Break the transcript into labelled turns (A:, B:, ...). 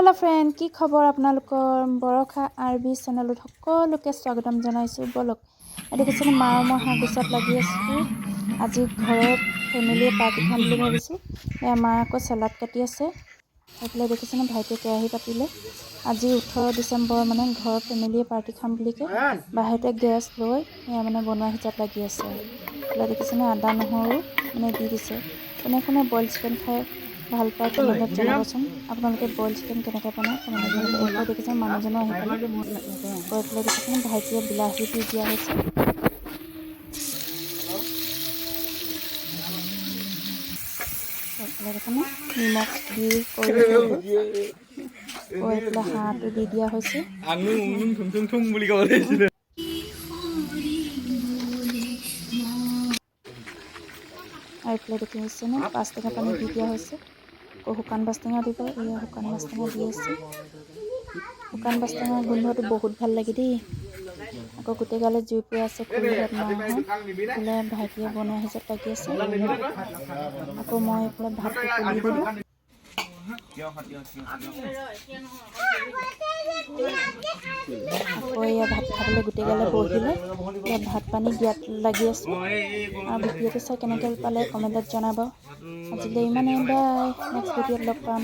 A: hello friend की खबर आपनालोकर बरखा RB channel सकलोके स्वागतम जानाइछु बोलक एडुकेशन मार মই হাগুচাত লাগি আছো আজি ঘৰৰ ফ্যামিলি পাৰ্টি খাম বুলি ভাবিছো এ মা আকৌ সালাড কাটি আছে এফালে দেখিছেনে ভাইটিয়ে কেৰাহী পাতিলে আজি 18 ডিসেম্বৰ মানে ঘৰৰ ফ্যামিলি পাৰ্টি খাম বুলিকে বাহিৰতে গেছ লৈ এ মানে বনোৱা হিচাপ লাগি আছে এফালে দেখিছেনে আদা নহৰু মানে দি দিছে কোনে বইল চিকেন খায় ভাল পায় কমেন্টত জনাবচোন আপোনালোকে বইল চিকেন কেনেকৈ বনায় কমেন্টত জনাব এইফালে দেখিছেনে মানুহজনো আহি পালে এইফালে দেখিছেনে ভাইটিয়ে বিলাহী দি দিয়া হৈছে এইফালে দেখিছেনে নিমখ দি কৰি এইফালে হাঁহটো দি দিয়া হৈছে
B: বুলি ক'ব লাগিছিলে
A: আৰু এইফালে দেখিছেনে পাঁচ টেঙা পানী দি দিয়া হৈছে আকৌ শুকান বাছ টেঙা দিব এয়া শুকান বাছ টেঙা দি আছে শুকান বাছ টেঙাৰ গোন্ধটো বহুত ভাল লাগে দেই আকৌ গোটেই গালে জুই পুৰা আছে খুৰীহঁত মাহঁত এইফালে ভাইটিয়ে বনোৱা হিচাপ লাগি আছে আকৌ মই এইফালে ভাতটো তুলি দিলোঁ আকৌ এয়া ভাত খাবলৈ গোটেই গালে বহিলে এয়া ভাত পানী দিয়াত লাগি আছোঁ আৰু ভিডিঅ'টো চাই কেনেকৈ পালে কমেণ্টত জনাব আজিলৈ ইমানেই বাই নেক্সট ভিডিঅ'ত লগ পাম